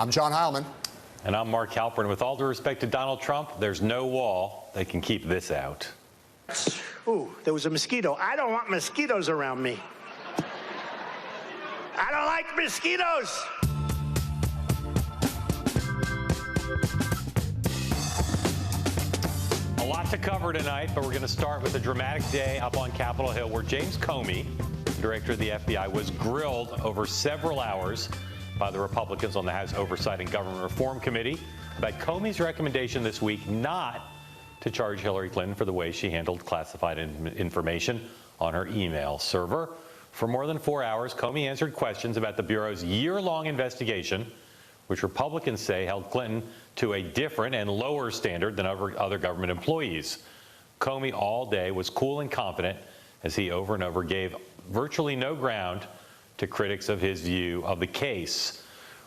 I'm John Heilman. And I'm Mark Halpern. With all due respect to Donald Trump, there's no wall that can keep this out. Ooh, there was a mosquito. I don't want mosquitoes around me. I don't like mosquitoes. A lot to cover tonight, but we're going to start with a dramatic day up on Capitol Hill where James Comey, director of the FBI, was grilled over several hours by the Republicans on the House Oversight and Government Reform Committee about Comey's recommendation this week not to charge Hillary Clinton for the way she handled classified information on her email server. For more than 4 hours, Comey answered questions about the Bureau's year-long investigation, which Republicans say held Clinton to a different and lower standard than other government employees. Comey all day was cool and confident as he over and over gave virtually no ground to critics of his view of the case.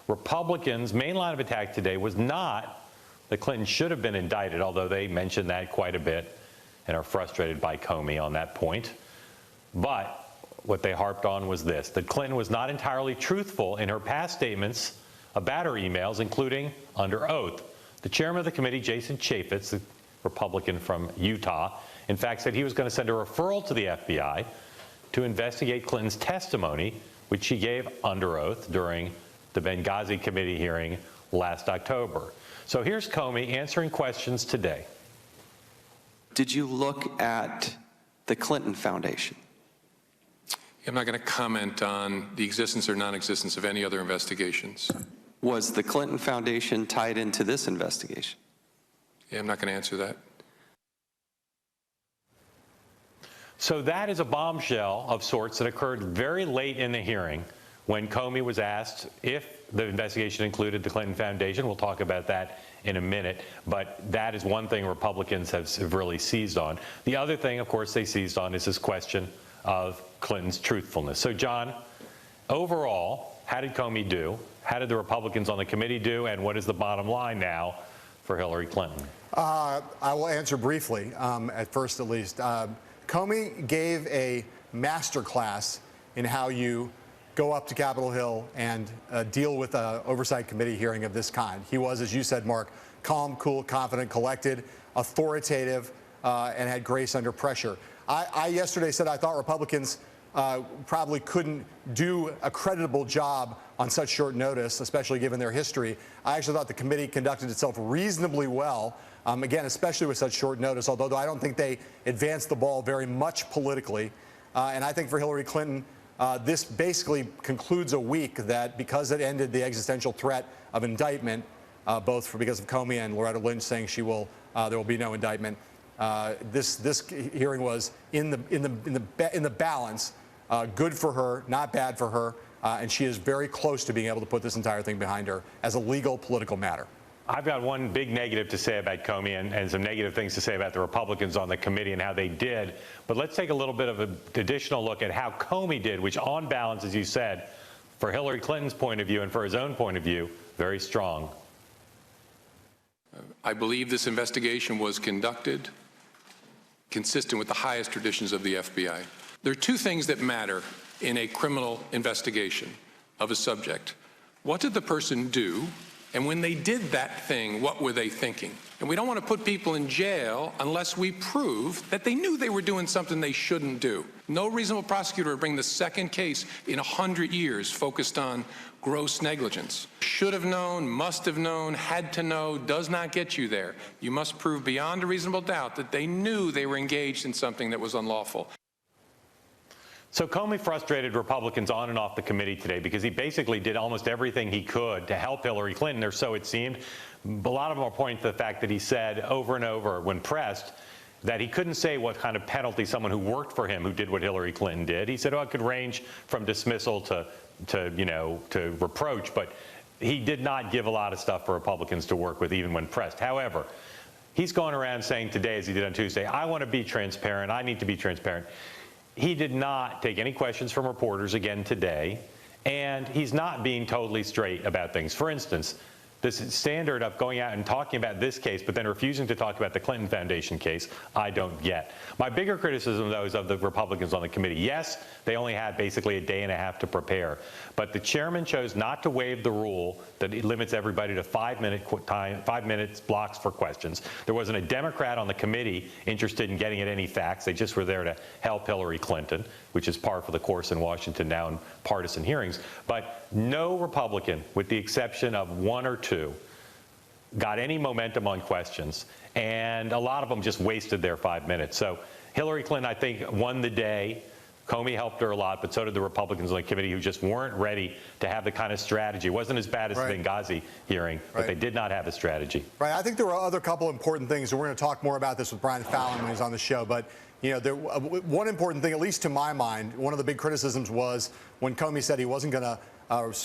Republicans' main line of attack today was not that Clinton should have been indicted, although they mentioned that quite a bit and are frustrated by Comey on that point. But what they harped on was this, that Clinton was not entirely truthful in her past statements about her emails, including under oath. The chairman of the committee, Jason Chaffetz, the Republican from Utah, in fact said he was going to send a referral to the FBI to investigate Clinton's testimony, which she gave under oath during the Benghazi committee hearing last October. So here's Comey answering questions today. Did you look at the Clinton Foundation? I'm not going to comment on the existence or non-existence of any other investigations. Was the Clinton Foundation tied into this investigation? Yeah, I'm not going to answer that. So that is a bombshell of sorts that occurred very late in the hearing when Comey was asked if the investigation included the Clinton Foundation. We'll talk about that in a minute, but that is one thing Republicans have really seized on. The other thing, of course, they seized on is this question of Clinton's truthfulness. So, John, overall, how did Comey do? How did the Republicans on the committee do? And what is the bottom line now for Hillary Clinton? I will answer briefly, at first at least. Comey gave a master class in how you go up to Capitol Hill and deal with an oversight committee hearing of this kind. He was, as you said, Mark, calm, cool, confident, collected, authoritative, and had grace under pressure. I yesterday said I thought Republicans probably couldn't do a creditable job on such short notice, especially given their history. I actually thought the committee conducted itself reasonably well, again, especially with such short notice, although I don't think they advanced the ball very much politically. And I think for Hillary Clinton, this basically concludes a week that, because it ended the existential threat of indictment, because of Comey and Loretta Lynch saying there will be no indictment. This hearing was in the balance, good for her, not bad for her, and she is very close to being able to put this entire thing behind her as a legal political matter. I've got one big negative to say about Comey and some negative things to say about the Republicans on the committee and how they did. But let's take a little bit of an additional look at how Comey did, which on balance, as you said, for Hillary Clinton's point of view and for his own point of view, very strong. I believe this investigation was conducted consistent with the highest traditions of the FBI. There are two things that matter in a criminal investigation of a subject. What did the person do? And when they did that thing, what were they thinking? And we don't want to put people in jail unless we prove that they knew they were doing something they shouldn't do. No reasonable prosecutor would bring the second case in 100 years focused on gross negligence. Should have known, must have known, had to know, does not get you there. You must prove beyond a reasonable doubt that they knew they were engaged in something that was unlawful. So Comey frustrated Republicans on and off the committee today because he basically did almost everything he could to help Hillary Clinton, or so it seemed. A lot of them are pointing to the fact that he said over and over when pressed that he couldn't say what kind of penalty someone who worked for him who did what Hillary Clinton did. He said, oh, it could range from dismissal to reproach, but he did not give a lot of stuff for Republicans to work with even when pressed. However, he's going around saying today, as he did on Tuesday, I want to be transparent, I need to be transparent. He did not take any questions from reporters again today, and he's not being totally straight about things. For instance, this standard of going out and talking about this case, but then refusing to talk about the Clinton Foundation case, I don't get. My bigger criticism, though, is of the Republicans on the committee. Yes, they only had basically a day and a half to prepare, but the chairman chose not to waive the rule that it limits everybody to 5 minutes blocks for questions. There wasn't a Democrat on the committee interested in getting at any facts. They just were there to help Hillary Clinton, which is par for the course in Washington now in partisan hearings. But no Republican, with the exception of one or two, got any momentum on questions, and a lot of them just wasted their 5 minutes. So Hillary Clinton, I think, won the day. Comey helped her a lot, but so did the Republicans on the committee, who just weren't ready to have the kind of strategy. It wasn't as bad as the Benghazi hearing, but they did not have a strategy. Right. I think there were other couple important things, and we're going to talk more about this with Brian Fallon when he's on the show. But one important thing, at least to my mind, one of the big criticisms was when Comey said he wasn't going to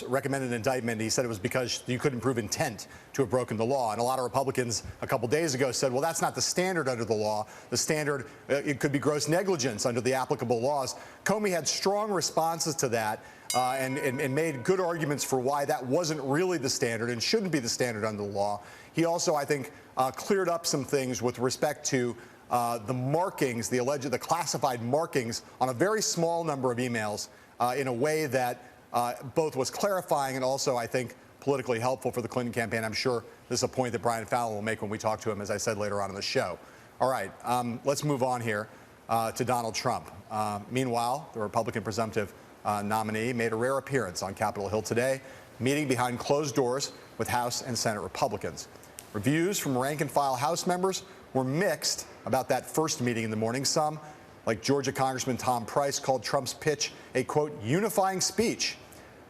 recommend an indictment. He said it was because you couldn't prove intent to have broken the law. And a lot of Republicans a couple days ago said, well, that's not the standard under the law. The standard, it could be gross negligence under the applicable laws. Comey had strong responses to that and made good arguments for why that wasn't really the standard and shouldn't be the standard under the law. He also, I think, cleared up some things with respect to the markings, the classified markings on a very small number of emails in a way that both was clarifying and also, I think, politically helpful for the Clinton campaign. I'm sure this is a point that Brian Fallon will make when we talk to him, as I said, later on in the show. All right, let's move on here to Donald Trump. Meanwhile, the Republican presumptive nominee made a rare appearance on Capitol Hill today, meeting behind closed doors with House and Senate Republicans. Reviews from rank-and-file House members were mixed about that first meeting in the morning. Some, like Georgia Congressman Tom Price, called Trump's pitch a, quote, unifying speech,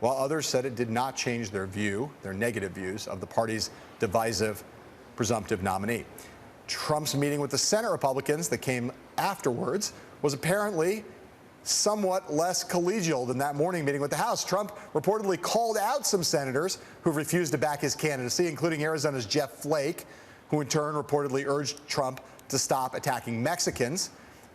while others said it did not change their negative views of the party's divisive presumptive nominee. Trump's meeting with the Senate Republicans that came afterwards was apparently somewhat less collegial than that morning meeting with the House. Trump reportedly called out some senators who refused to back his candidacy, including Arizona's Jeff Flake, who in turn reportedly urged Trump to stop attacking Mexicans.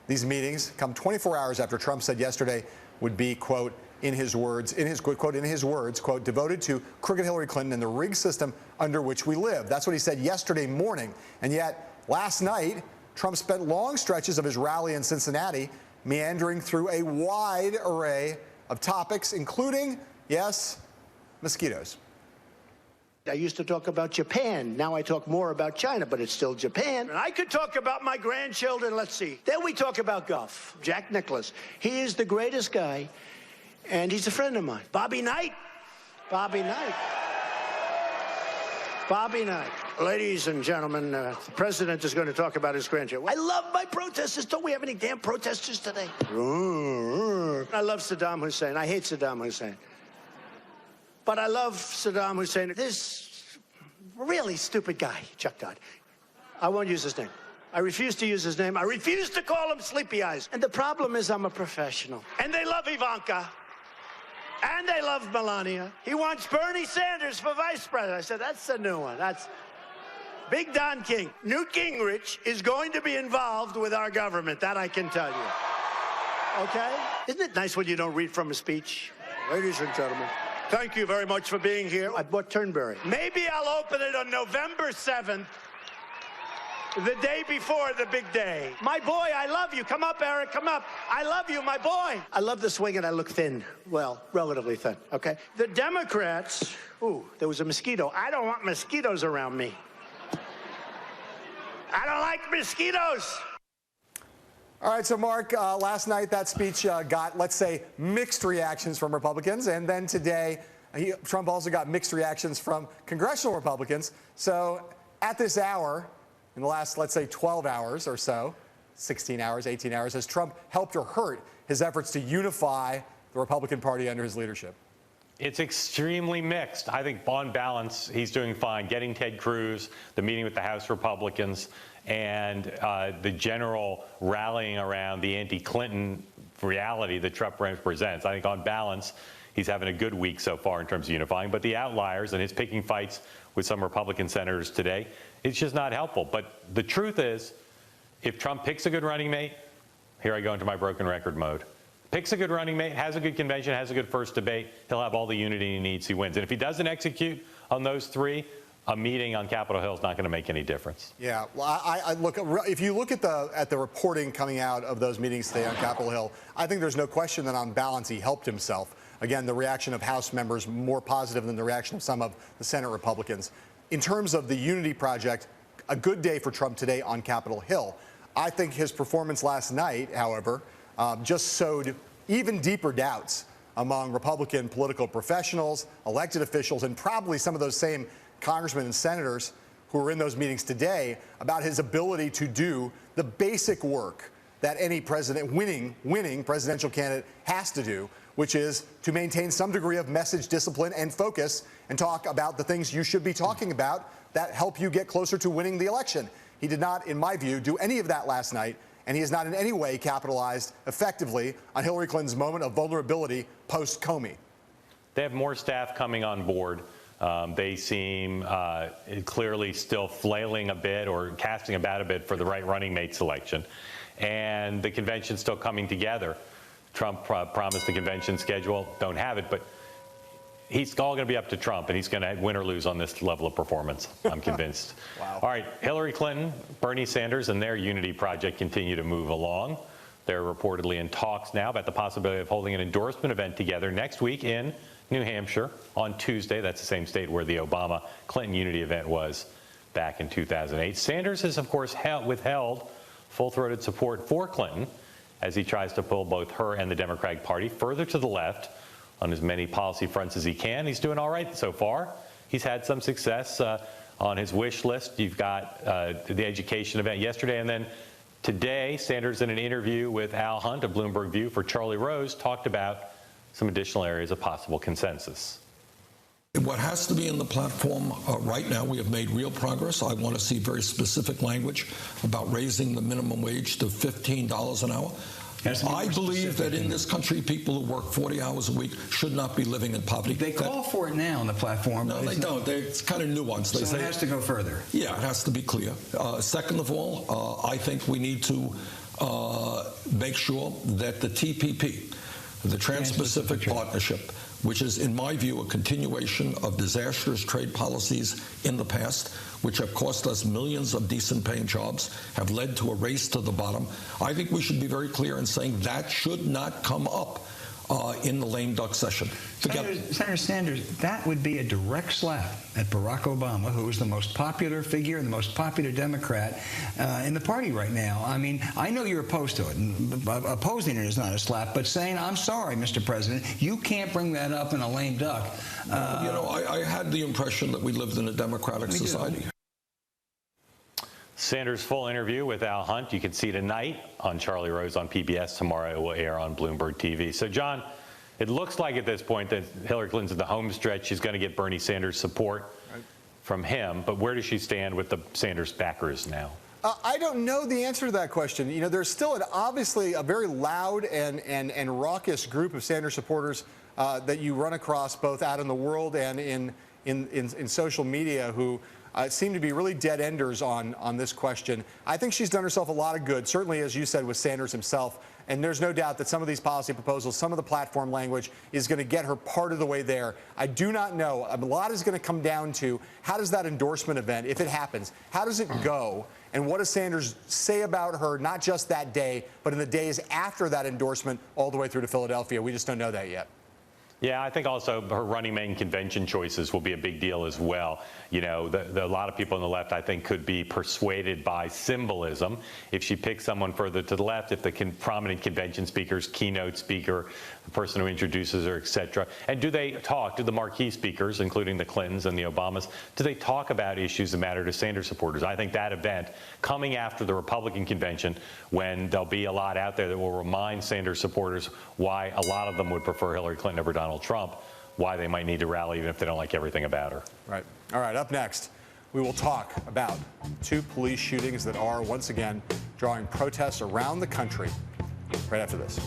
These meetings come 24 hours after Trump said yesterday would be, quote, in his words, quote, devoted to crooked Hillary Clinton and the rigged system under which we live. That's what he said yesterday morning. And yet, last night, Trump spent long stretches of his rally in Cincinnati meandering through a wide array of topics, including, yes, mosquitoes. I used to talk about Japan. Now I talk more about China, but it's still Japan. And I could talk about my grandchildren. Let's see. Then we talk about golf. Jack Nicklaus. He is the greatest guy, and he's a friend of mine. Bobby Knight. Bobby Knight. Bobby Knight. Ladies and gentlemen, the president is going to talk about his grandchildren. I love my protesters. Don't we have any damn protesters today? I love Saddam Hussein. I hate Saddam Hussein. But I love Saddam Hussein. This really stupid guy, Chuck Todd. I won't use his name. I refuse to use his name. I refuse to call him Sleepy Eyes. And the problem is I'm a professional. And they love Ivanka. And they love Melania. He wants Bernie Sanders for vice president. I said, that's a new one. That's Big Don King. Newt Gingrich is going to be involved with our government. That I can tell you. Okay? Isn't it nice when you don't read from a speech? Ladies and gentlemen. Thank you very much for being here. I bought Turnberry. Maybe I'll open it on November 7th, the day before the big day. My boy, I love you. Come up, Eric, come up. I love you, my boy. I love the swing and I look thin. Well, relatively thin, okay? The Democrats, ooh, there was a mosquito. I don't want mosquitoes around me. I don't like mosquitoes. All right, so Mark, last night that speech got, let's say, mixed reactions from Republicans, and then today Trump also got mixed reactions from congressional Republicans. So at this hour, in the last, let's say, 12 hours or so, 16 hours, 18 hours, has Trump helped or hurt his efforts to unify the Republican Party under his leadership? It's extremely mixed. I think on balance, he's doing fine. Getting Ted Cruz, the meeting with the House Republicans, and the general rallying around the anti-Clinton reality that Trump represents. I think on balance, he's having a good week so far in terms of unifying. But the outliers and his picking fights with some Republican senators today, it's just not helpful. But the truth is, if Trump picks a good running mate, here I go into my broken record mode. Picks a good running mate, has a good convention, has a good first debate, he'll have all the unity he needs, he wins. And if he doesn't execute on those three, a meeting on Capitol Hill is not going to make any difference. Yeah, well, I look. If you look at the reporting coming out of those meetings today on Capitol Hill, I think there's no question that on balance he helped himself. Again, the reaction of House members more positive than the reaction of some of the Senate Republicans. In terms of the unity project, a good day for Trump today on Capitol Hill. I think his performance last night, however, just sowed even deeper doubts among Republican political professionals, elected officials, and probably some of those same congressmen and senators who were in those meetings today about his ability to do the basic work that any winning presidential candidate has to do, which is to maintain some degree of message discipline and focus and talk about the things you should be talking about that help you get closer to winning the election. He did not, in my view, do any of that last night, and he has not in any way capitalized effectively on Hillary Clinton's moment of vulnerability post-Comey. They have more staff coming on board. They seem clearly still flailing a bit or casting about a bit for the right running mate selection. And the convention's still coming together. Trump promised the convention schedule. Don't have it, but he's all going to be up to Trump, and he's going to win or lose on this level of performance, I'm convinced. Wow. All right, Hillary Clinton, Bernie Sanders, and their unity project continue to move along. They're reportedly in talks now about the possibility of holding an endorsement event together next week in New Hampshire on Tuesday. That's the same state where the Obama-Clinton unity event was back in 2008. Sanders has, of course, withheld full-throated support for Clinton as he tries to pull both her and the Democratic Party further to the left on as many policy fronts as he can. He's doing all right so far. He's had some success on his wish list. You've got the education event yesterday, and then today, Sanders, in an interview with Al Hunt of Bloomberg View for Charlie Rose, talked about some additional areas of possible consensus. What has to be in the platform right now, we have made real progress. I want to see very specific language about raising the minimum wage to $15 an hour. I believe that in this country, people who work 40 hours a week should not be living in poverty. They call for it now on the platform. No, they don't. It's kind of nuanced. They say it has to go further. Yeah, it has to be clear. Second of all, I think we need to make sure that the TPP, the Trans-Pacific Partnership, which is, in my view, a continuation of disastrous trade policies in the past, which have cost us millions of decent-paying jobs, have led to a race to the bottom. I think we should be very clear in saying that should not come up in the lame duck session. Senator Sanders, that would be a direct slap at Barack Obama, who is the most popular figure and the most popular Democrat in the party right now. I mean, I know you're opposed to it, and opposing it is not a slap, but saying, I'm sorry, Mr. President, you can't bring that up in a lame duck. I had the impression that we lived in a democratic society. Sanders' full interview with Al Hunt, you can see tonight on Charlie Rose on PBS. Tomorrow it will air on Bloomberg TV. So, John, it looks like at this point that Hillary Clinton's in the home stretch. She's going to get Bernie Sanders' support from him. But where does she stand with the Sanders backers now? I don't know the answer to that question. You know, there's still obviously a very loud and raucous group of Sanders supporters that you run across both out in the world and in social media who seem to be really dead-enders on this question. I think she's done herself a lot of good, certainly, as you said, with Sanders himself. And there's no doubt that some of these policy proposals, some of the platform language is going to get her part of the way there. I do not know. A lot is going to come down to how does that endorsement event, if it happens, how does it go? And what does Sanders say about her, not just that day, but in the days after that endorsement all the way through to Philadelphia? We just don't know that yet. Yeah, I think also her running mate convention choices will be a big deal as well. You know, a lot of people on the left, I think, could be persuaded by symbolism. If she picks someone further to the left, if the prominent convention speakers, keynote speaker, the person who introduces her, et cetera. And do they talk, do the marquee speakers, including the Clintons and the Obamas, do they talk about issues that matter to Sanders supporters? I think that event coming after the Republican convention, when there'll be a lot out there that will remind Sanders supporters why a lot of them would prefer Hillary Clinton over Donald Trump, why they might need to rally even if they don't like everything about her. Right. All right, up next, we will talk about 2 police shootings that are, once again, drawing protests around the country right after this.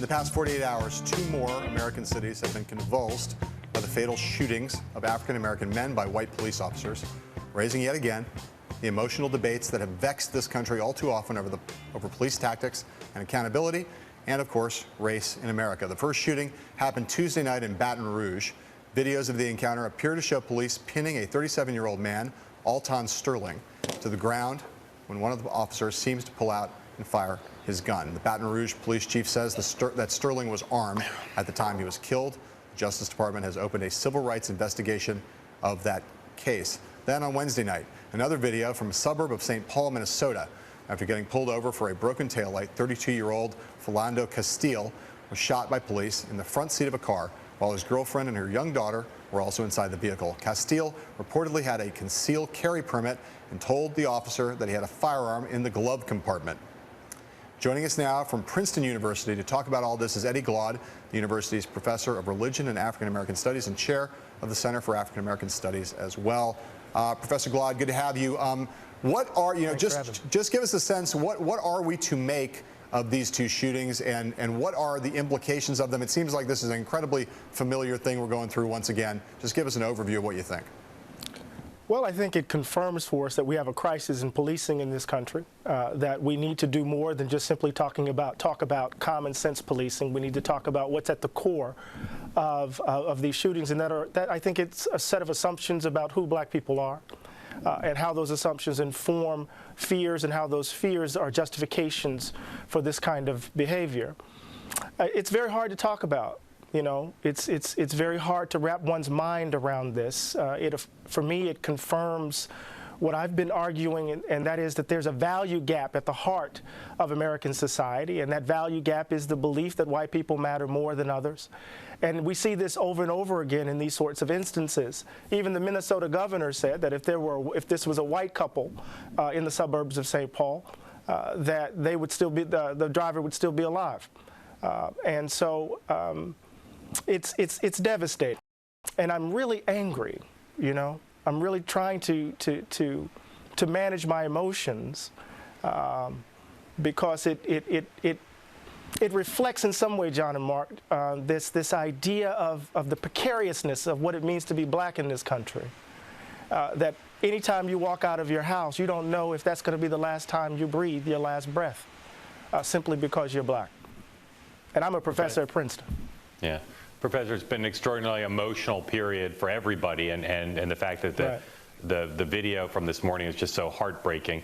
the past 48 hours, 2 more American cities have been convulsed by the fatal shootings of African-American men by white police officers, raising yet again the emotional debates that have vexed this country all too often over police tactics and accountability, and of course, race in America. The first shooting happened Tuesday night in Baton Rouge. Videos of the encounter appear to show police pinning a 37-year-old man, Alton Sterling, to the ground when one of the officers seems to pull out and fire his gun. The Baton Rouge police chief says that Sterling was armed at the time he was killed. The Justice Department has opened a civil rights investigation of that case. Then on Wednesday night, another video from a suburb of St. Paul, Minnesota. After getting pulled over for a broken taillight, 32-year-old Philando Castile was shot by police in the front seat of a car while his girlfriend and her young daughter were also inside the vehicle. Castile reportedly had a concealed carry permit and told the officer that he had a firearm in the glove compartment. Joining us now from Princeton University to talk about all this is Eddie Glaude, the university's professor of religion and African American studies and chair of the Center for African American Studies as well. Professor Glaude, good to have you. What are, just give us a sense, what are we to make of these two shootings, and what are the implications of them? It seems like this is an incredibly familiar thing we're going through once again. Just give us an overview of what you think. Well, I think it confirms for us that we have a crisis in policing in this country, that we need to do more than just simply talk about common sense policing. We need to talk about what's at the core of these shootings, and that I think it's a set of assumptions about who black people are, and how those assumptions inform fears and how those fears are justifications for this kind of behavior. It's very hard to talk about. You know, it's very hard to wrap one's mind around this. For me, it confirms what I've been arguing, and that is that there's a value gap at the heart of American society, and that value gap is the belief that white people matter more than others. And we see this over and over again in these sorts of instances. Even the Minnesota governor said that if this was a white couple in the suburbs of St. Paul, that they would still be the driver would still be alive, and so. It's devastating, and I'm really angry. You know, I'm really trying to manage my emotions because it reflects in some way, John and Mark, this idea of the precariousness of what it means to be black in this country. That anytime you walk out of your house, you don't know if that's going to be the last time you breathe your last breath, simply because you're black. And I'm a professor at Princeton. Yeah. Professor, it's been an extraordinarily emotional period for everybody, and the fact that the video from this morning is just so heartbreaking.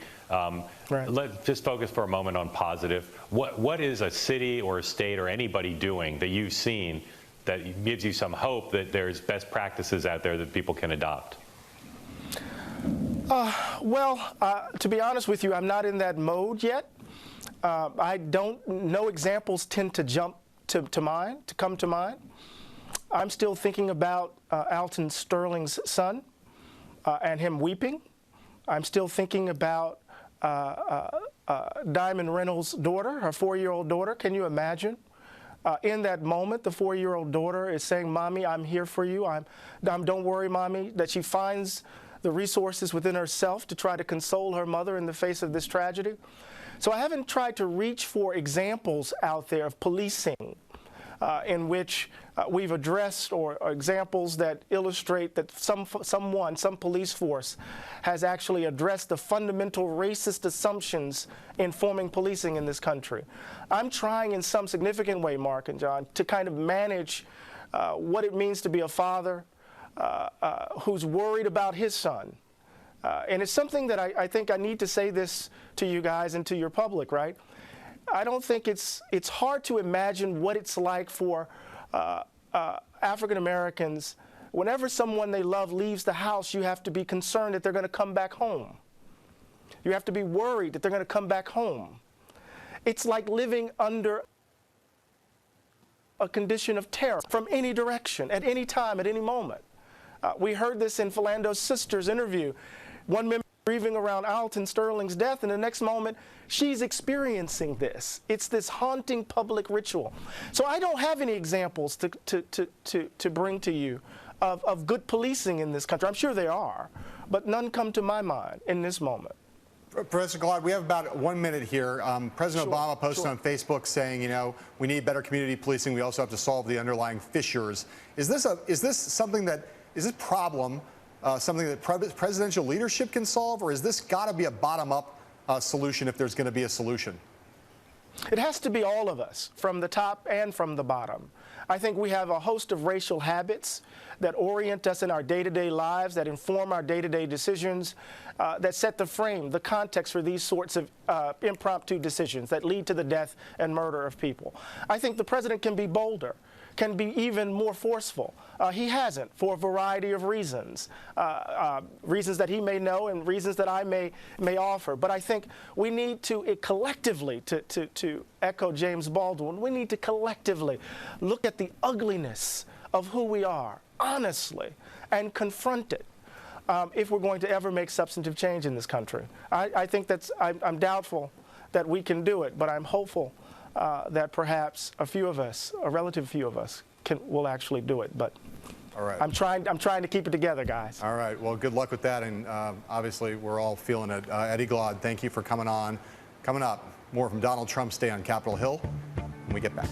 Let's just focus for a moment on positive. What is a city or a state or anybody doing that you've seen that gives you some hope that there's best practices out there that people can adopt? To be honest with you, I'm not in that mode yet. No examples tend to come to mind. I'm still thinking about Alton Sterling's son and him weeping. I'm still thinking about Diamond Reynolds' daughter, her 4-year-old daughter. Can you imagine? In that moment, the 4-year-old daughter is saying, "Mommy, I'm here for you. Don't worry, Mommy," that she finds the resources within herself to try to console her mother in the face of this tragedy. So I haven't tried to reach for examples out there of policing in which we've addressed or examples that illustrate that some police force has actually addressed the fundamental racist assumptions informing policing in this country. I'm trying in some significant way, Mark and John, to kind of manage what it means to be a father who's worried about his son. And it's something that I think I need to say this to you guys and to your public, right? I don't think it's hard to imagine what it's like for African Americans. Whenever someone they love leaves the house, you have to be concerned that they're going to come back home. You have to be worried that they're going to come back home. It's like living under a condition of terror from any direction, at any time, at any moment. We heard this in Philando's sister's interview. One member grieving around Alton Sterling's death, and the next moment she's experiencing this. It's this haunting public ritual. So I don't have any examples to bring to you of good policing in this country. I'm sure there are, but none come to my mind in this moment. Professor Gilad, we have about 1 minute here. President Obama posted on Facebook saying, you know, we need better community policing. We also have to solve the underlying fissures. Is this something that is this problem something that presidential leadership can solve, or is this got to be a bottom-up solution if there's going to be a solution? It has to be all of us, from the top and from the bottom. I think we have a host of racial habits that orient us in our day-to-day lives, that inform our day-to-day decisions, that set the frame, the context for these sorts of impromptu decisions that lead to the death and murder of people. I think the president can be bolder, can be even more forceful. He hasn't, for a variety of reasons, reasons that he may know and reasons that I may offer. But I think we need to collectively, to echo James Baldwin, we need to collectively look at the ugliness of who we are, honestly, and confront it if we're going to ever make substantive change in this country. I think I'm doubtful that we can do it, but I'm hopeful that perhaps a few of us, a relative few of us, will actually do it. But all right. I'm trying to keep it together, guys. All right. Well, good luck with that. And obviously, we're all feeling it. Eddie Glaude, thank you for coming on. Coming up, more from Donald Trump's day on Capitol Hill when we get back.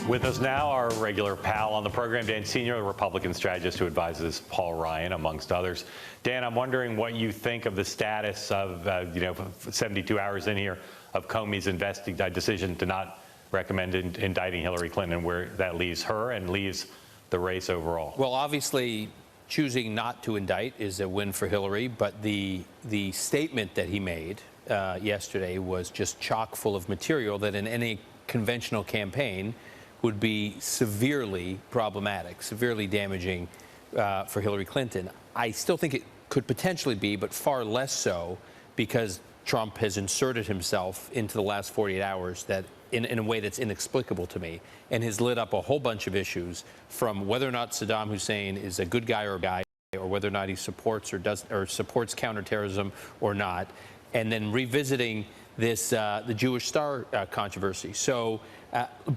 With us now, our regular pal on the program, Dan Senior, the Republican strategist who advises Paul Ryan, amongst others. Dan, I'm wondering what you think of the status of, 72 hours in here, of Comey's decision to not recommend indicting Hillary Clinton, and where that leaves her and leaves the race overall. Well, obviously, choosing not to indict is a win for Hillary, but the statement that he made yesterday was just chock full of material that in any conventional campaign would be severely problematic, severely damaging for Hillary Clinton. I still think it could potentially be, but far less so, because Trump has inserted himself into the last 48 hours that in a way that's inexplicable to me, and has lit up a whole bunch of issues, from whether or not Saddam Hussein is a good guy or a guy, or whether or not he supports or supports counterterrorism or not, and then revisiting this the Jewish Star controversy. So,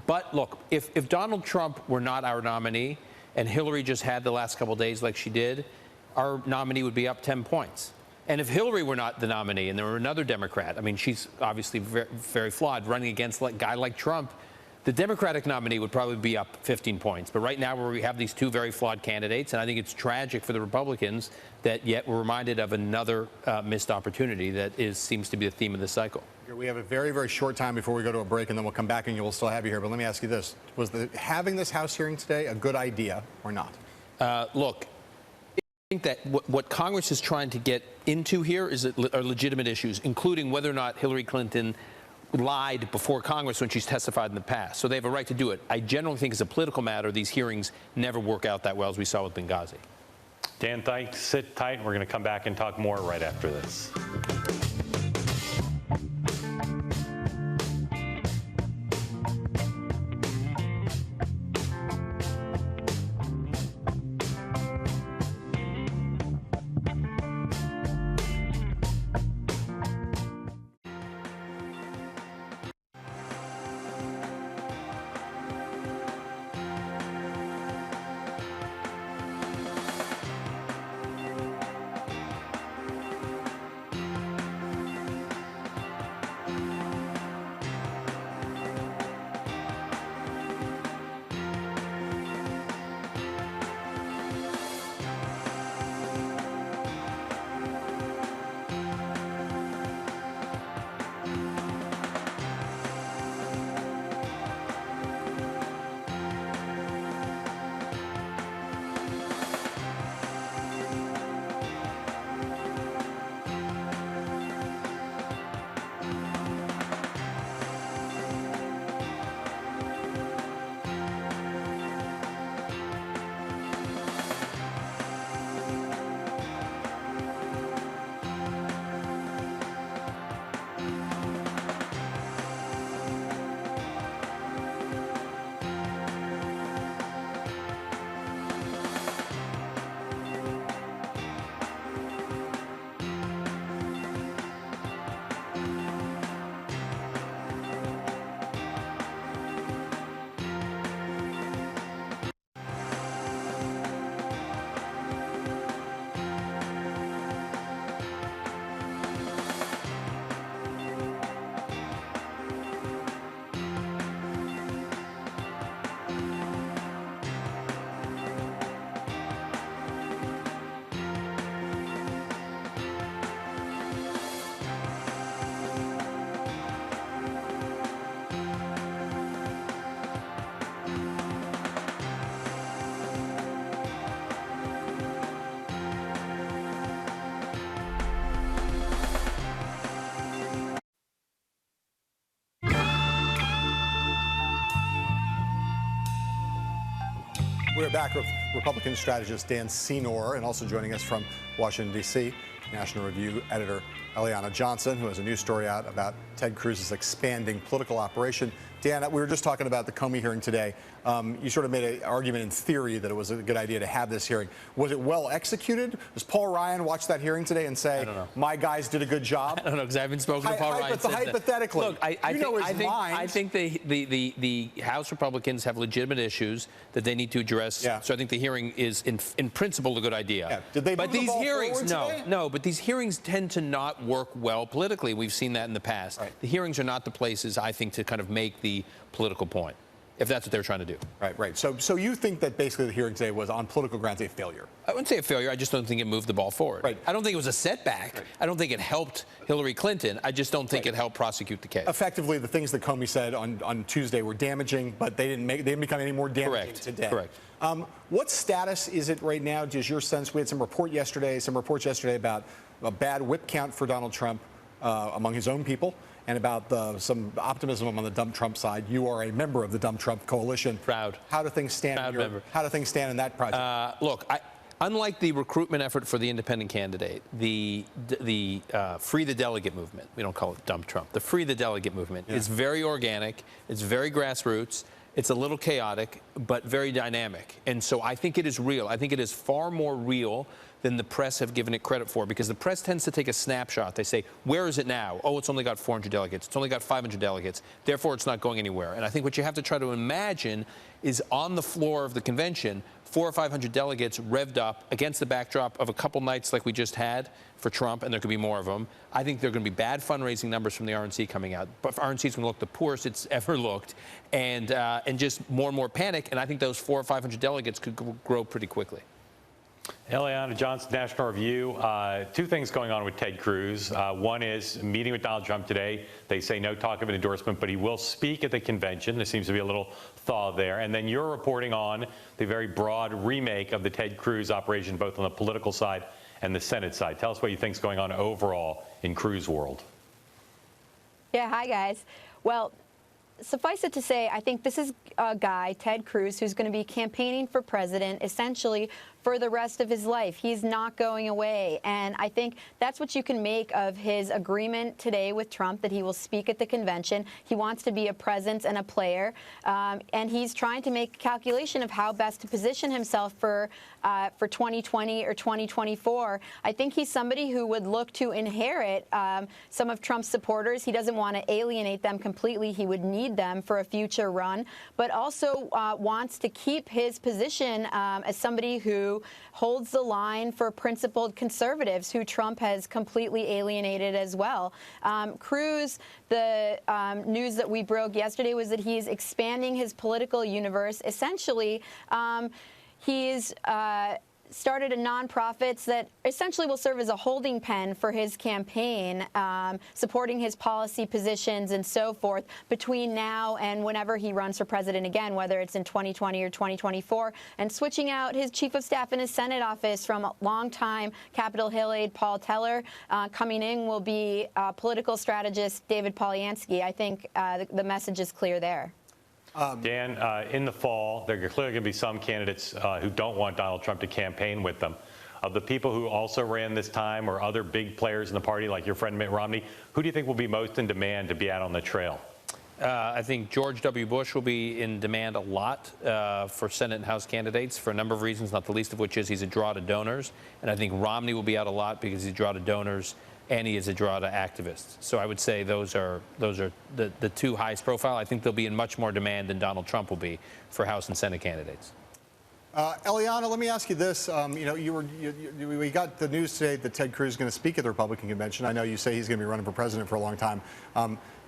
but look, if Donald Trump were not our nominee and Hillary just had the last couple of days like she did, our nominee would be up 10 points. And if Hillary were not the nominee and there were another Democrat, I mean, she's obviously very, very flawed, running against a guy like Trump, The Democratic nominee would probably be up 15 points. But right now we have these two very flawed candidates, and I think it's tragic for the Republicans that yet we're reminded of another missed opportunity that seems to be the theme of this cycle. We have a very, very short time before we go to a break, and then we'll come back and we'll still have you here. But let me ask you this. Was having this House hearing today a good idea or not? Look, I think that what Congress is trying to get into here are legitimate issues, including whether or not Hillary Clinton lied before Congress when she's testified in the past. So they have a right to do it. I generally think as a political matter, these hearings never work out that well, as we saw with Benghazi. Dan, sit tight. We're going to come back and talk more right after this. We're back with Republican strategist Dan Senor, and also joining us from Washington, D.C., National Review editor Eliana Johnson, who has a new story out about Ted Cruz's expanding political operation. Dan, we were just talking about the Comey hearing today. You sort of made an argument in theory that it was a good idea to have this hearing. Was it well executed? Does Paul Ryan watch that hearing today and say, my guys did a good job? I don't know, because I haven't spoken to Paul Ryan. Hypothetically, look, I think the House Republicans have legitimate issues that they need to address. Yeah. So I think the hearing is, in principle, a good idea. Yeah. Did they but move these the ball hearings, today? no, but these hearings tend to not work well politically. We've seen that in the past. Right. The hearings are not the places, I think, to kind of make the political point, if that's what they're trying to do. Right. So you think that basically the hearing today was on political grounds a failure? I wouldn't say a failure. I just don't think it moved the ball forward. Right. I don't think it was a setback. Right. I don't think it helped Hillary Clinton. I just don't think it helped prosecute the case. Effectively, the things that Comey said on Tuesday were damaging, but they didn't become any more damaging today. Correct. What status is it right now? Does your sense? We had some reports yesterday about a bad whip count for Donald Trump among his own people, and about some optimism on the Dump Trump side. You are a member of the Dump Trump coalition. Proud. How do things stand? How do things stand in that project? Look, unlike the recruitment effort for the independent candidate, the Free the Delegate movement, we don't call it Dump Trump, the Free the Delegate movement is very organic, it's very grassroots, it's a little chaotic, but very dynamic. And so I think it is real. I think it is far more real than the press have given it credit for, because the press tends to take a snapshot. They say, where is it now? Oh, it's only got 400 delegates. It's only got 500 delegates. Therefore, it's not going anywhere. And I think what you have to try to imagine is on the floor of the convention, 400 or 500 delegates revved up against the backdrop of a couple nights like we just had for Trump, and there could be more of them. I think there are going to be bad fundraising numbers from the RNC coming out. But RNC is going to look the poorest it's ever looked, and just more and more panic. And I think those 400 or 500 delegates could grow pretty quickly. Eliana Johnson, National Review. Two things going on with Ted Cruz. One is meeting with Donald Trump today. They say no talk of an endorsement, but he will speak at the convention. There seems to be a little thaw there. And then you're reporting on the very broad remake of the Ted Cruz operation, both on the political side and the Senate side. Tell us what you think is going on overall in Cruz world. Yeah, hi, guys. Well, suffice it to say, I think this is a guy, Ted Cruz, who's going to be campaigning for president essentially for the rest of his life. He's not going away. And I think that's what you can make of his agreement today with Trump, that he will speak at the convention. He wants to be a presence and a player. And he's trying to make a calculation of how best to position himself for 2020 or 2024. I think he's somebody who would look to inherit some of Trump's supporters. He doesn't want to alienate them completely. He would need them for a future run, but also wants to keep his position as somebody who holds the line for principled conservatives who Trump has completely alienated as well. Cruz, the news that we broke yesterday was that he's expanding his political universe. Essentially, he's started a nonprofit that essentially will serve as a holding pen for his campaign, supporting his policy positions and so forth between now and whenever he runs for president again, whether it's in 2020 or 2024, and switching out his chief of staff in his Senate office from longtime Capitol Hill aide Paul Teller. Coming in will be political strategist David Polyansky. I think the message is clear there. Dan, in the fall, there are clearly going to be some candidates who don't want Donald Trump to campaign with them. Of the people who also ran this time or other big players in the party, like your friend Mitt Romney, who do you think will be most in demand to be out on the trail? I think George W. Bush will be in demand a lot for Senate and House candidates for a number of reasons, not the least of which is he's a draw to donors. And I think Romney will be out a lot because he's a draw to donors and he is a draw to activists. So I would say those are the two highest profile. I think they'll be in much more demand than Donald Trump will be for House and Senate candidates. Eliana, let me ask you this. We got the news today that Ted Cruz is going to speak at the Republican convention. I know you say he's going to be running for president for a long time.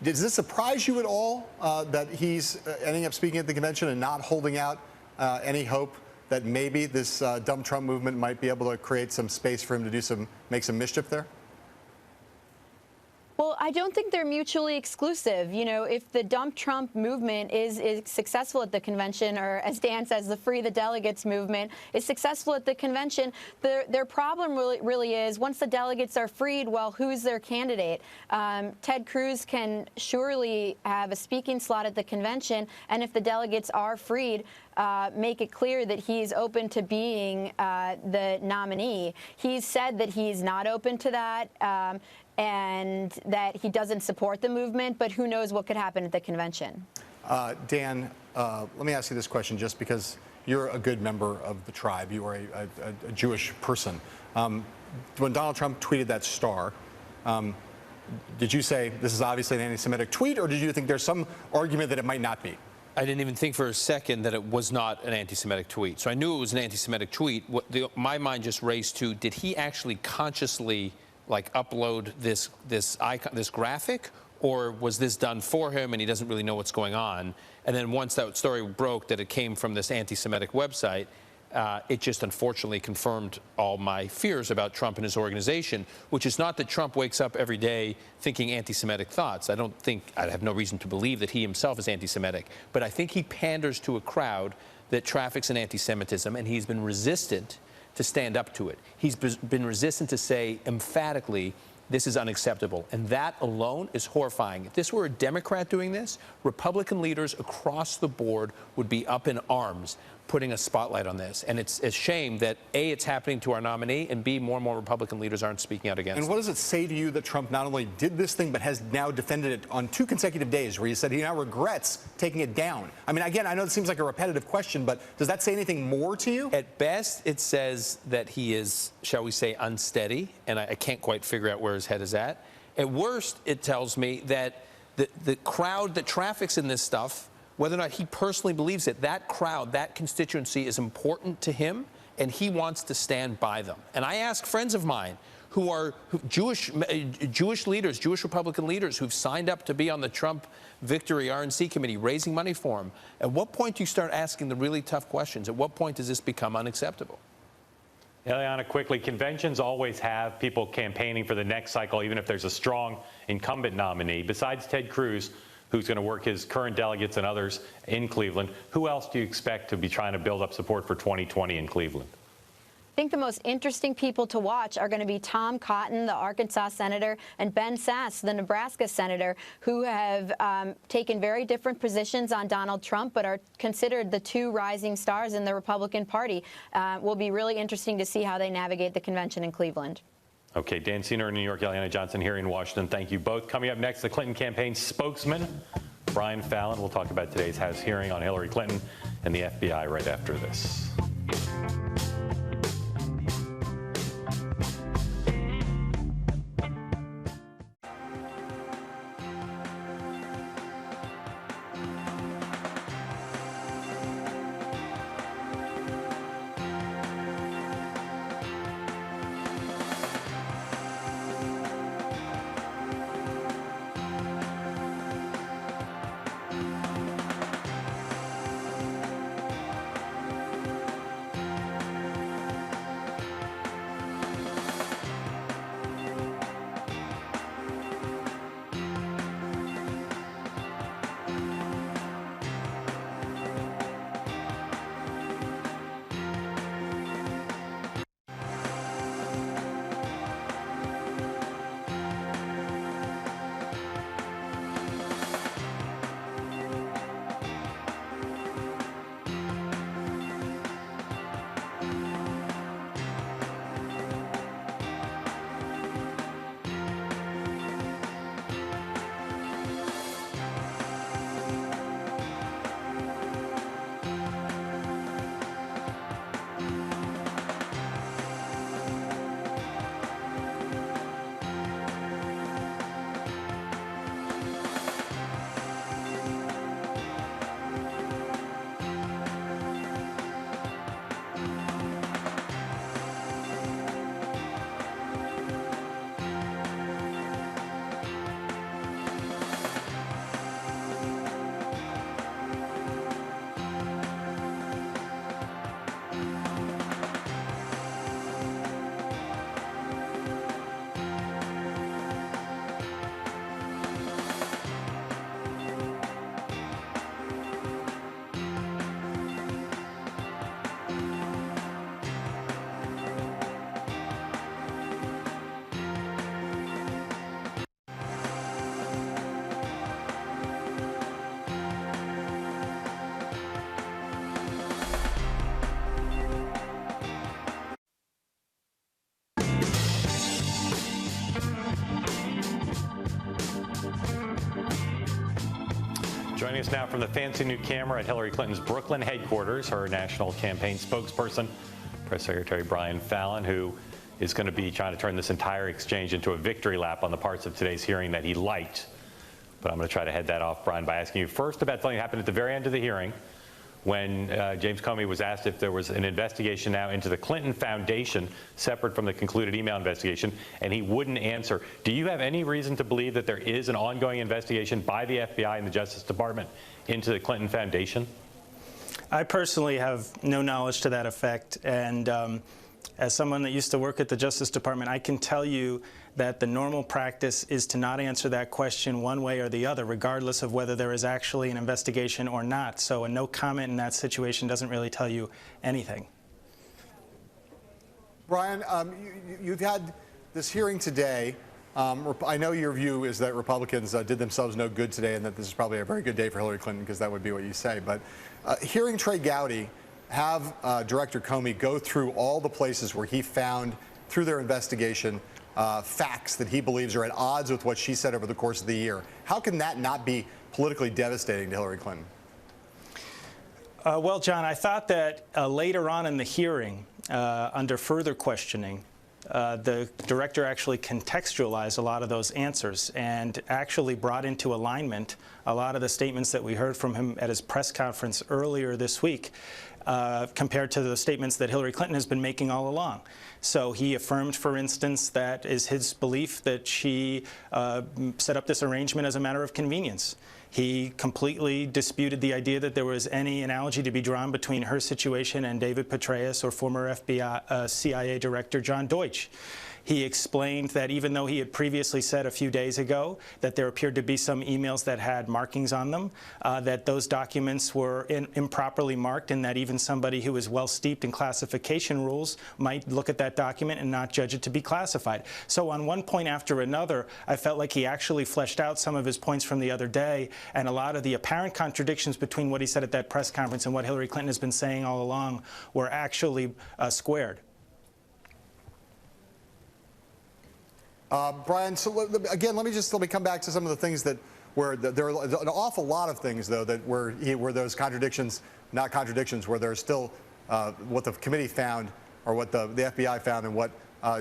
Does this surprise you at all that he's ending up speaking at the convention and not holding out any hope that maybe this dumb Trump movement might be able to create some space for him to make some mischief there? Well, I don't think they're mutually exclusive. You know, if the Dump Trump movement is successful at the convention, or as Dan says, the Free the Delegates movement is successful at the convention, their problem really is once the delegates are freed, well, who's their candidate? Ted Cruz can surely have a speaking slot at the convention, and if the delegates are freed, make it clear that he's open to being the nominee. He's said that he's not open to that. And that he doesn't support the movement, but who knows what could happen at the convention. Dan, let me ask you this question just because you're a good member of the tribe. You are a Jewish person. When Donald Trump tweeted that star, did you say this is obviously an anti-Semitic tweet, or did you think there's some argument that it might not be? I didn't even think for a second that it was not an anti-Semitic tweet. So I knew it was an anti-Semitic tweet. My mind just raced to, did he actually consciously upload this graphic, or was this done for him and he doesn't really know what's going on? And then once that story broke that it came from this anti-Semitic website, it just unfortunately confirmed all my fears about Trump and his organization, which is not that Trump wakes up every day thinking anti-Semitic thoughts. I have no reason to believe that he himself is anti-Semitic, but I think he panders to a crowd that traffics in anti-Semitism, and he's been resistant to stand up to it. He's been resistant to say emphatically, this is unacceptable. And that alone is horrifying. If this were a Democrat doing this, Republican leaders across the board would be up in arms putting a spotlight on this. And it's a shame that, A, it's happening to our nominee, and B, more and more Republican leaders aren't speaking out against it. And what does it say to you that Trump not only did this thing, but has now defended it on 2 consecutive days, where he said he now regrets taking it down? I mean, again, I know it seems like a repetitive question, but does that say anything more to you? At best, it says that he is, shall we say, unsteady, and I can't quite figure out where his head is at. At worst, it tells me that the crowd that traffics in this stuff whether or not he personally believes it, that crowd, that constituency is important to him, and he wants to stand by them. And I ask friends of mine who are Jewish leaders, Jewish Republican leaders who've signed up to be on the Trump Victory RNC committee, raising money for him. At what point do you start asking the really tough questions? At what point does this become unacceptable? Eliana, quickly, conventions always have people campaigning for the next cycle, even if there's a strong incumbent nominee. Besides Ted Cruz, who's going to work his current delegates and others in Cleveland, who else do you expect to be trying to build up support for 2020 in Cleveland? I think the most interesting people to watch are going to be Tom Cotton, the Arkansas senator, and Ben Sasse, the Nebraska senator, who have taken very different positions on Donald Trump, but are considered the two rising stars in the Republican Party. Will be really interesting to see how they navigate the convention in Cleveland. Okay, Dan Senior in New York, Eliana Johnson here in Washington. Thank you both. Coming up next, the Clinton campaign spokesman, Brian Fallon. We'll talk about today's House hearing on Hillary Clinton and the FBI right after this. Joining us now from the fancy new camera at Hillary Clinton's Brooklyn headquarters, her national campaign spokesperson, Press Secretary Brian Fallon, who is going to be trying to turn this entire exchange into a victory lap on the parts of today's hearing that he liked. But I'm going to try to head that off, Brian, by asking you first about something that happened at the very end of the hearing when James Comey was asked if there was an investigation now into the Clinton Foundation separate from the concluded email investigation, and he wouldn't answer. Do you have any reason to believe that there is an ongoing investigation by the FBI and the Justice Department into the Clinton Foundation? I personally have no knowledge to that effect, and as someone that used to work at the Justice Department, I can tell you that the normal practice is to not answer that question one way or the other, regardless of whether there is actually an investigation or not. So a no comment in that situation doesn't really tell you anything. Brian, you've had this hearing today. I know your view is that Republicans did themselves no good today and that this is probably a very good day for Hillary Clinton because that would be what you say. But hearing Trey Gowdy have Director Comey go through all the places where he found, through their investigation, facts that he believes are at odds with what she said over the course of the year. How can that not be politically devastating to Hillary Clinton? Well, John, I thought that later on in the hearing, under further questioning, the director actually contextualized a lot of those answers and actually brought into alignment a lot of the statements that we heard from him at his press conference earlier this week compared to the statements that Hillary Clinton has been making all along. So he affirmed, for instance, that is his belief that she set up this arrangement as a matter of convenience. He completely disputed the idea that there was any analogy to be drawn between her situation and David Petraeus or former FBI, CIA Director John Deutsch. He explained that even though he had previously said a few days ago that there appeared to be some emails that had markings on them, that those documents were improperly marked, and that even somebody who is well steeped in classification rules might look at that document and not judge it to be classified. So on one point after another, I felt like he actually fleshed out some of his points from the other day, and a lot of the apparent contradictions between what he said at that press conference and what Hillary Clinton has been saying all along were actually squared. Brian, so again, let me come back to some of the things that where there are an awful lot of things, though, that were those contradictions, not contradictions, where there's still what the committee found or what the FBI found and what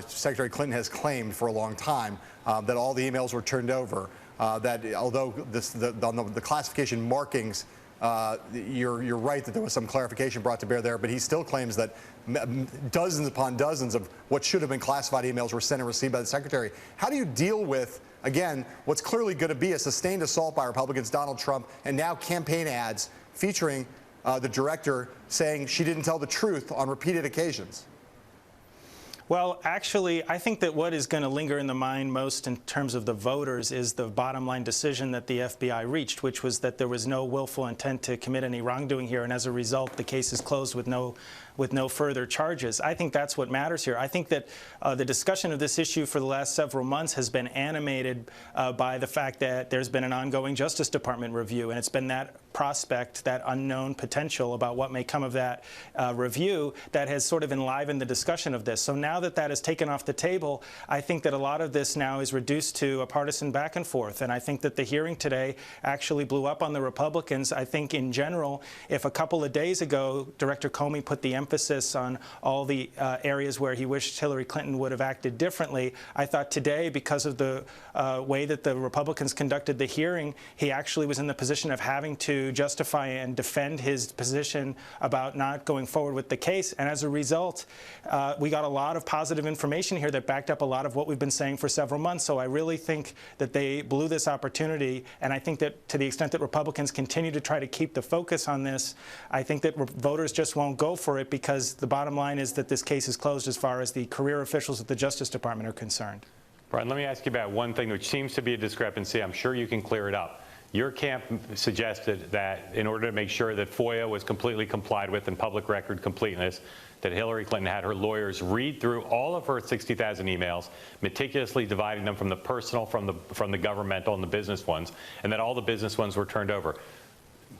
Secretary Clinton has claimed for a long time, that all the emails were turned over, that although on the classification markings, you're right that there was some clarification brought to bear there, but he still claims that dozens upon dozens of what should have been classified emails were sent and received by the secretary. How do you deal with, again, what's clearly going to be a sustained assault by Republicans, Donald Trump, and now campaign ads featuring the director saying she didn't tell the truth on repeated occasions? Well, actually, I think that what is going to linger in the mind most in terms of the voters is the bottom line decision that the FBI reached, which was that there was no willful intent to commit any wrongdoing here, and as a result, the case is closed with no further charges. I think that's what matters here. I think that the discussion of this issue for the last several months has been animated by the fact that there's been an ongoing Justice Department review, and it's been that prospect, that unknown potential about what may come of that review that has sort of enlivened the discussion of this. So now that that is taken off the table, I think that a lot of this now is reduced to a partisan back and forth, and I think that the hearing today actually blew up on the Republicans. I think in general, if a couple of days ago Director Comey put the emphasis on all the areas where he wished Hillary Clinton would have acted differently, I thought today, because of the way that the Republicans conducted the hearing, he actually was in the position of having to justify and defend his position about not going forward with the case. And as a result, we got a lot of positive information here that backed up a lot of what we've been saying for several months. So I really think that they blew this opportunity. And I think that to the extent that Republicans continue to try to keep the focus on this, I think that voters just won't go for it, because the bottom line is that this case is closed as far as the career officials at the Justice Department are concerned. Brian, let me ask you about one thing which seems to be a discrepancy. I'm sure you can clear it up. Your camp suggested that in order to make sure that FOIA was completely complied with and public record completeness, that Hillary Clinton had her lawyers read through all of her 60,000 emails, meticulously dividing them from the personal, from the governmental, and the business ones, and that all the business ones were turned over.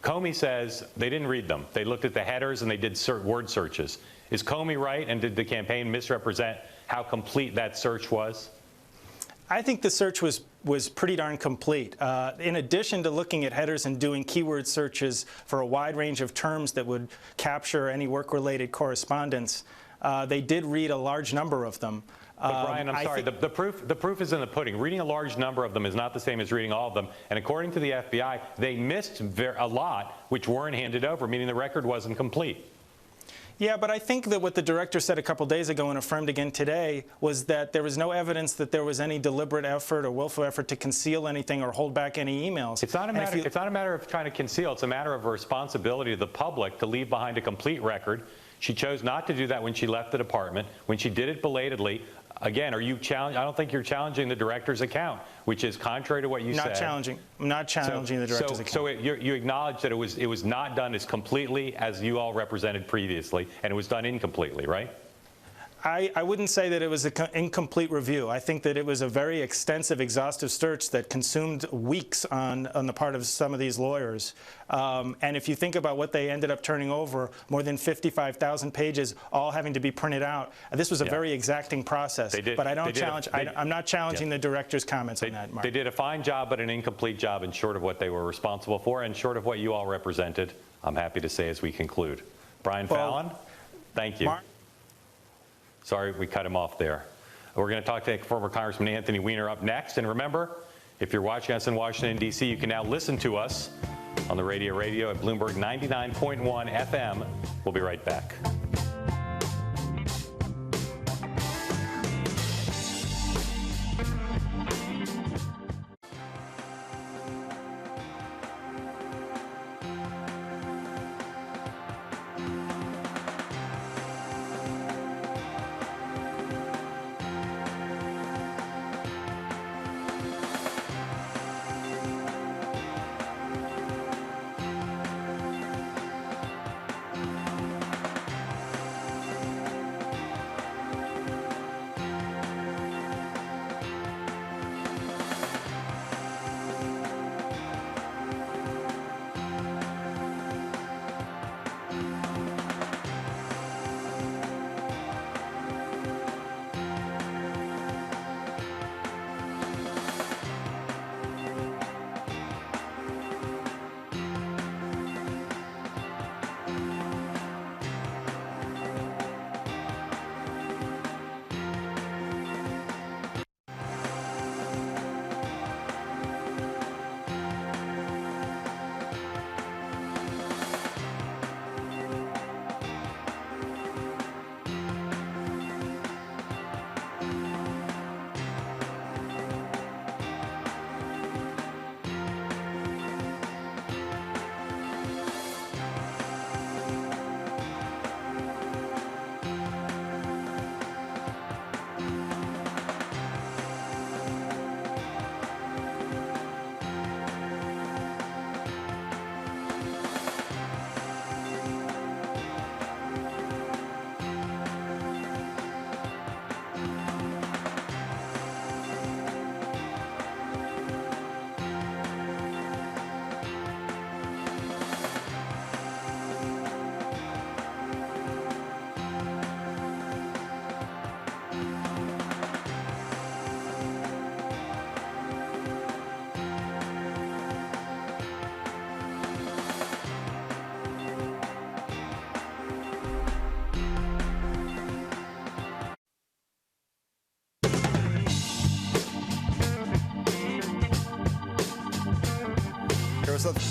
Comey says they didn't read them. They looked at the headers and they did word searches. Is Comey right, and did the campaign misrepresent how complete that search was? I think the search was pretty darn complete. In addition to looking at headers and doing keyword searches for a wide range of terms that would capture any work-related correspondence, they did read a large number of them. But Brian, I'm sorry, the proof is in the pudding. Reading a large number of them is not the same as reading all of them. And according to the FBI, they missed a lot which weren't handed over, meaning the record wasn't complete. Yeah, but I think that what the director said a couple days ago and affirmed again today was that there was no evidence that there was any deliberate effort or willful effort to conceal anything or hold back any emails. It's not a matter of trying to conceal. It's a matter of a responsibility to the public to leave behind a complete record. She chose not to do that when she left the department. When she did it belatedly, again, are you challenging? I don't think you're challenging the director's account, which is contrary to what you said. I'm not challenging the director's account. So you acknowledge that it was not done as completely as you all represented previously, and it was done incompletely, right? I wouldn't say that it was an incomplete review. I think that it was a very extensive, exhaustive search that consumed weeks on the part of some of these lawyers. And if you think about what they ended up turning over, more than 55,000 pages, all having to be printed out, this was a very exacting process. But I don't challenge. I'm not challenging the director's comments on that, Mark. They did a fine job, but an incomplete job, and short of what they were responsible for, and short of what you all represented. I'm happy to say as we conclude. Brian Fallon, thank you. Mark? Sorry, we cut him off there. We're going to talk to former Congressman Anthony Weiner up next. And remember, if you're watching us in Washington, D.C., you can now listen to us on the radio at Bloomberg 99.1 FM. We'll be right back.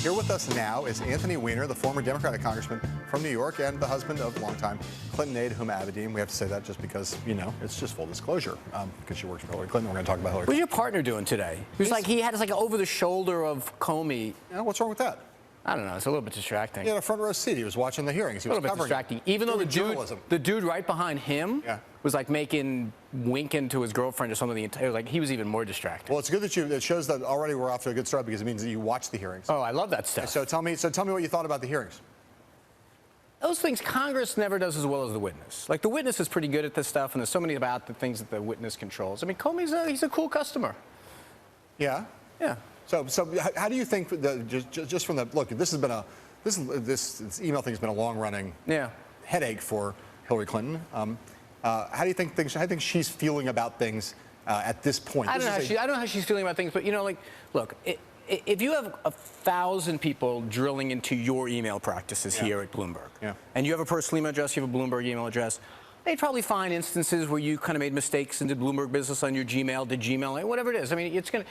Here with us now is Anthony Weiner, the former Democratic congressman from New York and the husband of longtime Clinton aide Huma Abedin. We have to say that just because, you know, it's just full disclosure because she works for Hillary Clinton. We're going to talk about Hillary Clinton. What's your partner doing today? He was like, he had us like over the shoulder of Comey. Yeah, what's wrong with that? I don't know. It's a little bit distracting. He had a front row seat. He was watching the hearings. He was a little bit distracting. Even though the dude right behind him was like winking to his girlfriend or something. Like he was even more distracted. Well, it's good that it shows that already we're off to a good start because it means that you watched the hearings. Oh, I love that stuff. So tell me what you thought about the hearings. Those things Congress never does as well as the witness. Like the witness is pretty good at this stuff, and there's so many about the things that the witness controls. I mean, Comey's he's a cool customer. Yeah. Yeah. So how do you think just from the look? This has been this email thing has been a long-running headache for Hillary Clinton. How do you think she's feeling about things at this point? I don't know how she's feeling about things, but you know, like, look, if you have 1,000 people drilling into your email practices here at Bloomberg, and you have a personal email address, you have a Bloomberg email address, they'd probably find instances where you kind of made mistakes and did Bloomberg business on your Gmail, did Gmail, whatever it is. I mean, it's going to.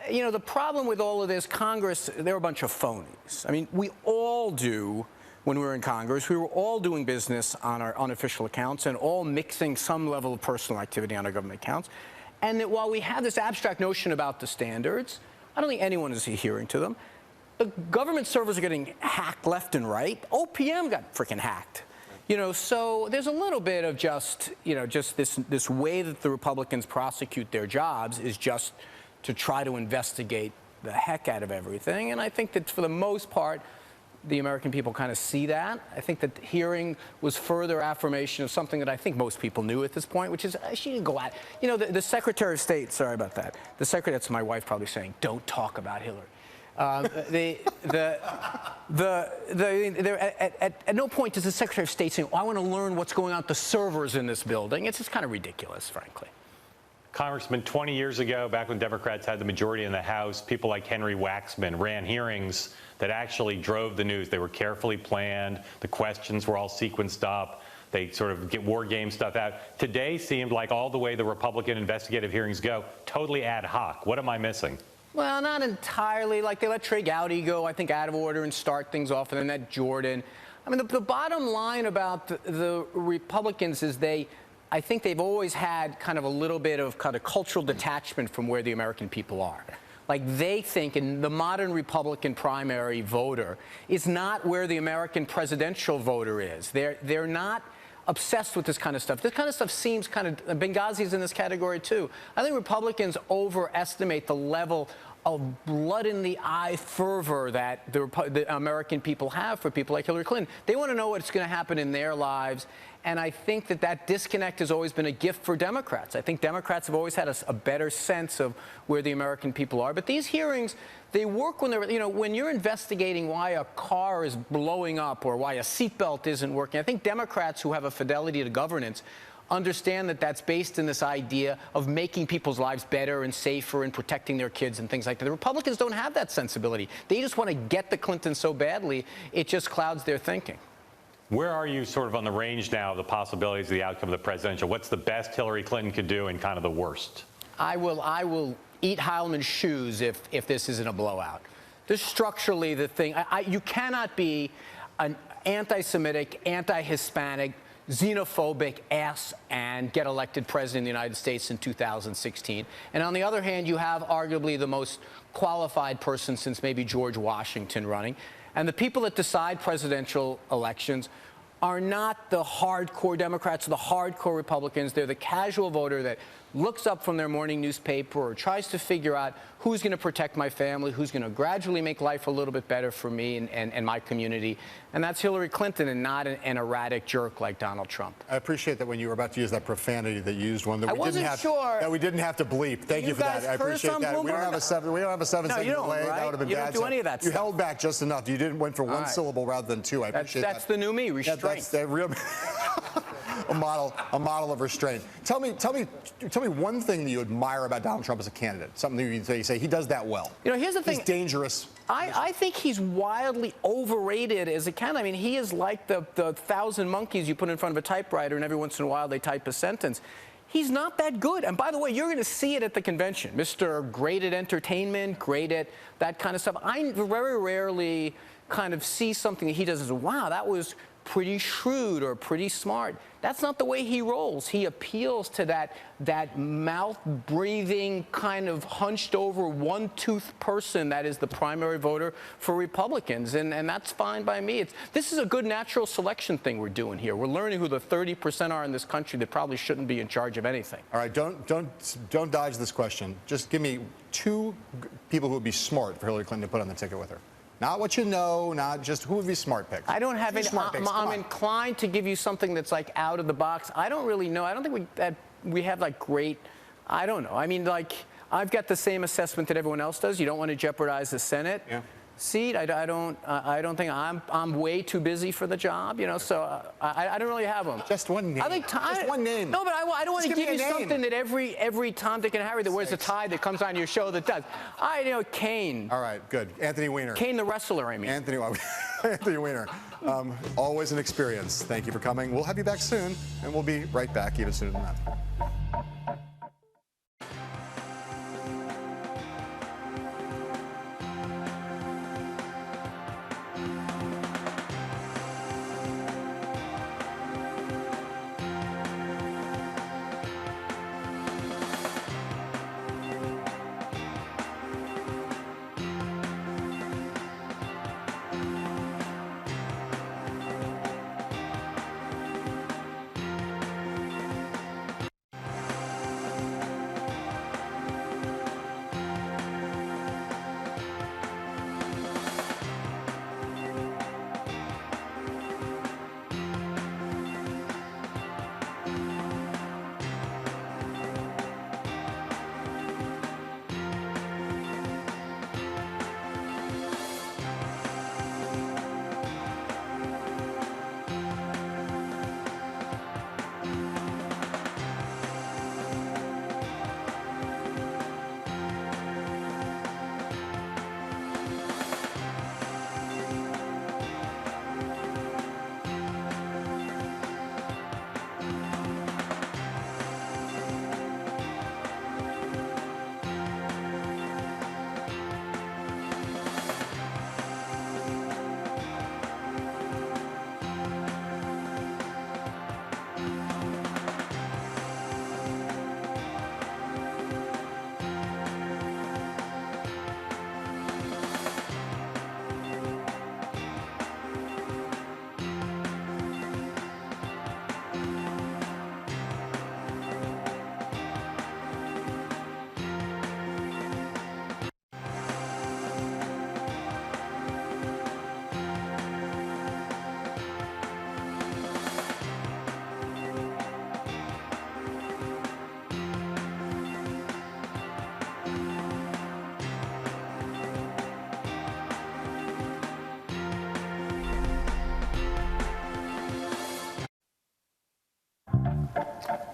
You know, the problem with all of this, Congress, they're a bunch of phonies. I mean, we all do, when we were in Congress, we were all doing business on our unofficial accounts and all mixing some level of personal activity on our government accounts. And that while we have this abstract notion about the standards, I don't think anyone is adhering to them. The government servers are getting hacked left and right. OPM got freaking hacked. You know, so there's a little bit of just this way that the Republicans prosecute their jobs is just to try to investigate the heck out of everything. And I think that for the most part, the American people kind of see that. I think that the hearing was further affirmation of something that I think most people knew at this point, which is she didn't go out. You know, the Secretary of State, sorry about that. The Secretary, that's my wife probably saying, don't talk about Hillary. At no point does the Secretary of State say, oh, I want to learn what's going on with the servers in this building. It's just kind of ridiculous, frankly. Congressman, 20 years ago, back when Democrats had the majority in the House, people like Henry Waxman ran hearings that actually drove the news. They were carefully planned. The questions were all sequenced up. They sort of get war game stuff out. Today seemed like all the way the Republican investigative hearings go, totally ad hoc. What am I missing? Well, not entirely. Like, they let Trey Gowdy go, I think, out of order and start things off, and then that Jordan. I mean, the bottom line about the Republicans is I think they've always had kind of a little bit of kind of cultural detachment from where the American people are. Like, they think, and the modern Republican primary voter is not where the American presidential voter is. They're not obsessed with this kind of stuff. This kind of stuff seems kind of, Benghazi's in this category too. I think Republicans overestimate the level of blood in the eye fervor that the American people have for people like Hillary Clinton. They want to know what's going to happen in their lives. And I think that disconnect has always been a gift for Democrats. I think Democrats have always had a better sense of where the American people are. But these hearings, they work when they're, when you're investigating why a car is blowing up or why a seatbelt isn't working. I think Democrats who have a fidelity to governance understand that that's based in this idea of making people's lives better and safer and protecting their kids and things like that. The Republicans don't have that sensibility. They just want to get the Clintons so badly, it just clouds their thinking. Where are you sort of on the range now of the possibilities of the outcome of the presidential? What's the best Hillary Clinton could do and kind of the worst? I will eat Heilman's shoes if this isn't a blowout. This structurally the thing. You cannot be an anti-Semitic, anti-Hispanic, xenophobic ass and get elected president of the United States in 2016. And on the other hand, you have arguably the most qualified person since maybe George Washington running. And the people that decide presidential elections are not the hardcore Democrats or the hardcore Republicans. They're the casual voter that looks up from their morning newspaper or tries to figure out who's going to protect my family, who's going to gradually make life a little bit better for me and my community. And that's Hillary Clinton and not an erratic jerk like Donald Trump. I appreciate that when you were about to use that profanity that you used one that we didn't have that we didn't have to bleep. Thank you for that. I appreciate that. We don't have a 7-second delay. That would have been bad. You don't do any of that You stuff. held back just enough. You didn't went for one syllable rather than two. I appreciate that. That's the new me, restraint. That's the real a model of restraint. Tell me one thing that you admire about Donald Trump as a candidate. Something that you say he does that well. Here's the thing. He's dangerous. I think he's wildly overrated as a candidate. I mean, he is like the 1,000 monkeys you put in front of a typewriter, and every once in a while they type a sentence. He's not that good. And by the way, you're going to see it at the convention. Mr. Great at entertainment, great at that kind of stuff. I very rarely kind of see something that he does as, wow, that was pretty shrewd or pretty smart. That's not the way he rolls. He appeals to that mouth-breathing, kind of hunched-over, one-toothed person that is the primary voter for Republicans, and that's fine by me. This is a good natural selection thing we're doing here. We're learning who the 30% are in this country that probably shouldn't be in charge of anything. All right, don't dodge this question. Just give me two people who would be smart for Hillary Clinton to put on the ticket with her. Not what you know, not just who would be smart picks. I don't have any. I'm inclined to give you something that's like out of the box. I don't really know. I don't think we have like great. I don't know. I mean, like I've got the same assessment that everyone else does. You don't want to jeopardize the Senate seat. I don't think I'm way too busy for the job. So I don't really have them. Just one name. I think just one name. No, but I don't want to give you something that every Tom, Dick, and Harry that wears a tie that comes on your show that does. Kane. All right, good. Anthony Weiner. Kane the wrestler, I mean. Anthony Weiner. Always an experience. Thank you for coming. We'll have you back soon, and we'll be right back even sooner than that.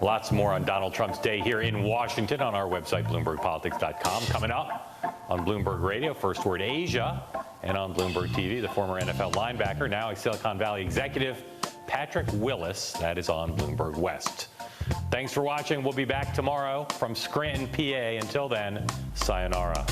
Lots more on Donald Trump's day here in Washington on our website, BloombergPolitics.com. Coming up on Bloomberg Radio, First Word Asia, and on Bloomberg TV, the former NFL linebacker, now a Silicon Valley executive, Patrick Willis. That is on Bloomberg West. Thanks for watching. We'll be back tomorrow from Scranton, PA. Until then, sayonara.